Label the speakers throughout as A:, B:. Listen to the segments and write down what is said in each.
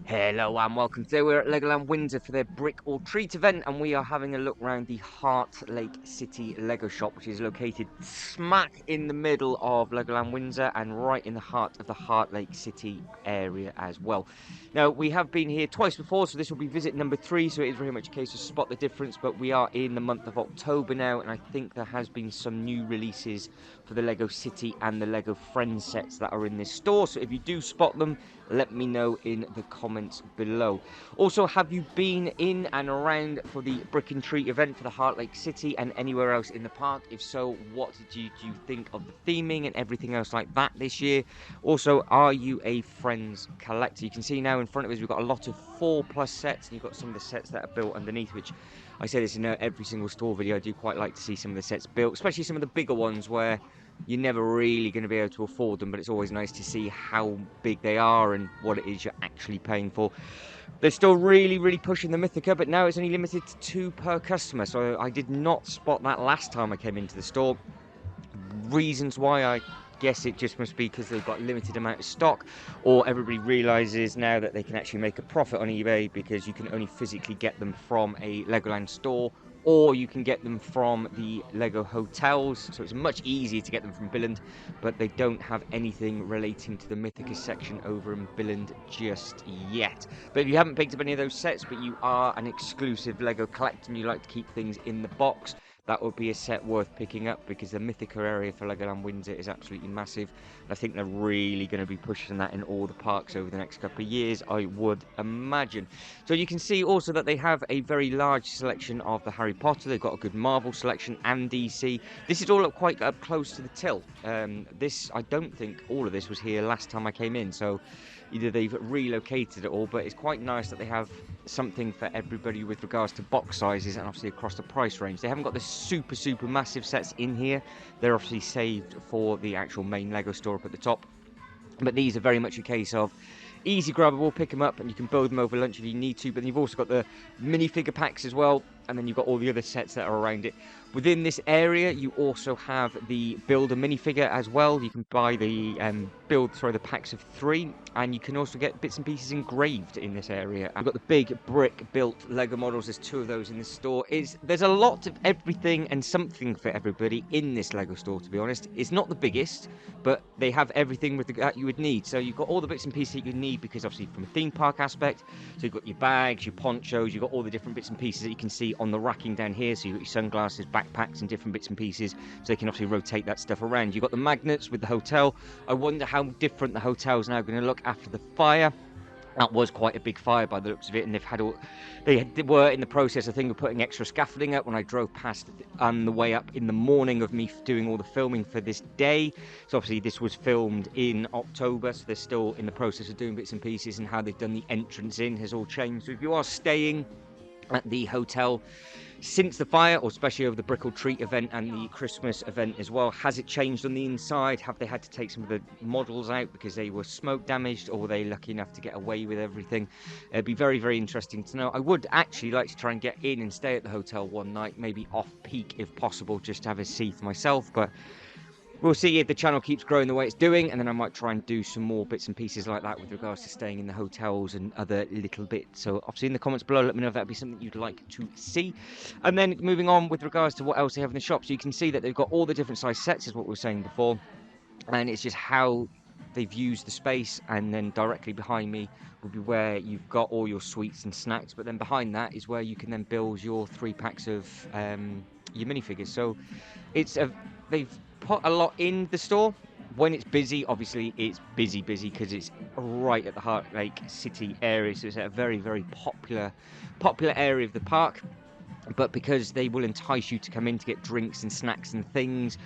A: Hello and welcome. Today we're at Legoland Windsor for their Brick or Treat event, and we are having a look around the Heartlake City Lego shop, which is located smack in the middle of Legoland Windsor and right in the heart of the Heartlake City area as well. Now, we have been here twice before, so this will be visit number 3, so it is very much a case of spot the difference, but we are in the month of October now, and I think there has been some new releases for the Lego City and the Lego Friends sets that are in this store, so if you do spot them, let me know in the comments below. Also, have you been in and around for the Brick and Treat event for the Heartlake City and anywhere else in the park? If so, what do you think of the theming and everything else like that this year? Also, are you a Friends collector? You can see now in front of us we've got a lot of 4+ sets, and you've got some of the sets that are built underneath, which I say this in every single store video. I do quite like to see some of the sets built, especially some of the bigger ones where you're never really going to be able to afford them, but it's always nice to see how big they are and what it is you're actually paying for. They're still really pushing the Mythica, but now it's only limited to 2 per customer, so I did not spot that last time I came into the store. Reasons why, I guess it just must be because they've got limited amount of stock, or everybody realizes now that they can actually make a profit on eBay because you can only physically get them from a Legoland store, or you can get them from the Lego hotels, so it's much easier to get them from Billund, but they don't have anything relating to the Mythica section over in Billund just yet. But if you haven't picked up any of those sets, but you are an exclusive Lego collector and you like to keep things in the box, that would be a set worth picking up, because the Mythica area for Legoland Windsor is absolutely massive. I think they're really going to be pushing that in all the parks over the next couple of years, I would imagine. So you can see also that they have a very large selection of the Harry Potter. They've got a good Marvel selection and DC. This is all up quite up close to the till. I don't think all of this was here last time I came in, so either they've relocated it all, but it's quite nice that they have something for everybody with regards to box sizes and obviously across the price range. They haven't got the super massive sets in here. They're obviously saved for the actual main Lego store up at the top, but these are very much a case of easy grabbable, pick them up and you can build them over lunch if you need to. But then you've also got the minifigure packs as well, and then you've got all the other sets that are around it. Within this area you also have the builder minifigure as well. You can buy the the packs of 3, and you can also get bits and pieces engraved in this area. I've got the big brick built Lego models. There's 2 of those in this store. There's a lot of everything and something for everybody in this Lego store, to be honest. It's not the biggest, but they have everything that you would need. So you've got all the bits and pieces that you need, because obviously from a theme park aspect, so you've got your bags, your ponchos, you've got all the different bits and pieces that you can see on the racking down here. So you've got your sunglasses, backpacks and different bits and pieces, so they can obviously rotate that stuff around. You've got the magnets with the hotel. I wonder how different the hotel is now going to look after the fire. That was quite a big fire by the looks of it, and they were in the process, I think, of putting extra scaffolding up when I drove past on the way up in the morning of me doing all the filming for this day. So obviously this was filmed in October, so they're still in the process of doing bits and pieces, and how they've done the entrance in has all changed. So if you are staying at the hotel since the fire, or especially over the Brick or Treat event and the Christmas event as well, has it changed on the inside? Have they had to take some of the models out because they were smoke damaged, or were they lucky enough to get away with everything? It'd be very interesting to know. I would actually like to try and get in and stay at the hotel one night, maybe off peak if possible, just to have a see for myself, but we'll see if the channel keeps growing the way it's doing, and then I might try and do some more bits and pieces like that with regards to staying in the hotels and other little bits. So obviously in the comments below, let me know if that'd be something you'd like to see. And then moving on with regards to what else they have in the shop, so you can see that they've got all the different size sets, is what we were saying before, and it's just how they've used the space. And then directly behind me will be where you've got all your sweets and snacks, but then behind that is where you can then build your 3 packs of your minifigures. So they've put a lot in the store. When it's busy, obviously it's busy because it's right at the Heartlake City area, so it's a very popular area of the park. But because they will entice you to come in to get drinks and snacks and things,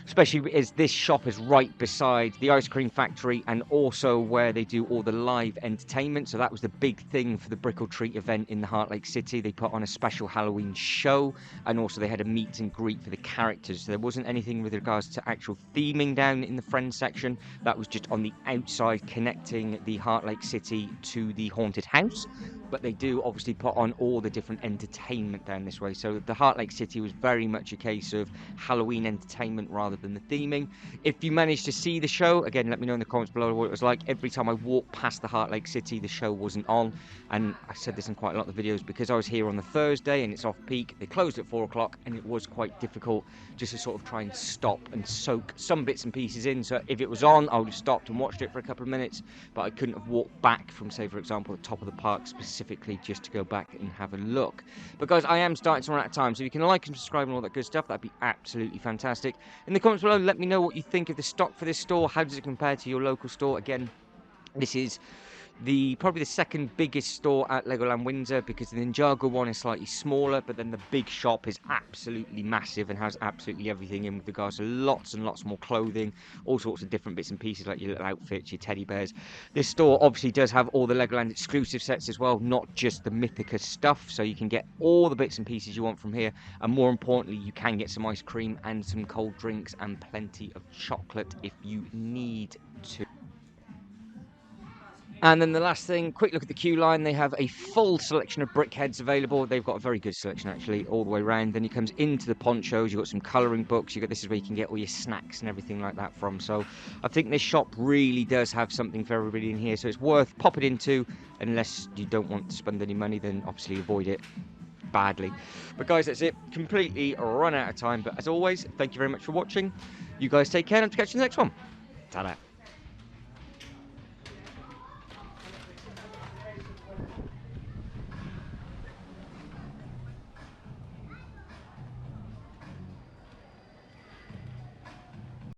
A: especially as this shop is right beside the ice cream factory and also where they do all the live entertainment. So that was the big thing for the Brick or Treat event in the Heartlake City. They put on a special Halloween show, and also they had a meet and greet for the characters. So there wasn't anything with regards to actual theming down in the Friends section. That was just on the outside, connecting the Heartlake City to the haunted house. but they do obviously put on all the different entertainment down this way. So the Heartlake City was very much a case of Halloween entertainment rather than the theming. If you managed to see the show, again, let me know in the comments below what it was like. Every time I walked past the Heartlake City, the show wasn't on. And I said this in quite a lot of the videos, because I was here on the Thursday and it's off peak. They closed at 4 o'clock and it was quite difficult just to sort of try and stop and soak some bits and pieces in. So if it was on, I would have stopped and watched it for a couple of minutes, but I couldn't have walked back from, say, for example, the top of the park specifically just to go back and have a look. But guys, I am starting to run out of time, so if you can like and subscribe and all that good stuff, that'd be absolutely fantastic. In the comments below, let me know what you think of the stock for this store. How does it compare to your local store? Again, this is probably the second biggest store at Legoland Windsor, because the Ninjago one is slightly smaller, but then the big shop is absolutely massive and has absolutely everything in with regards to lots and lots more clothing, all sorts of different bits and pieces like your little outfits, your teddy bears. This store obviously does have all the Legoland exclusive sets as well, not just the Mythica stuff, so you can get all the bits and pieces you want from here, and more importantly, you can get some ice cream and some cold drinks and plenty of chocolate if you need to. And then the last thing, quick look at the queue line. They have a full selection of brickheads available. They've got a very good selection, actually, all the way around. Then it comes into the ponchos. You've got some colouring books. This is where you can get all your snacks and everything like that from. So I think this shop really does have something for everybody in here. So it's worth popping into, unless you don't want to spend any money, then obviously avoid it badly. But guys, that's it. Completely run out of time. But as always, thank you very much for watching. You guys take care, and I'll catch you in the next one. Ta-da.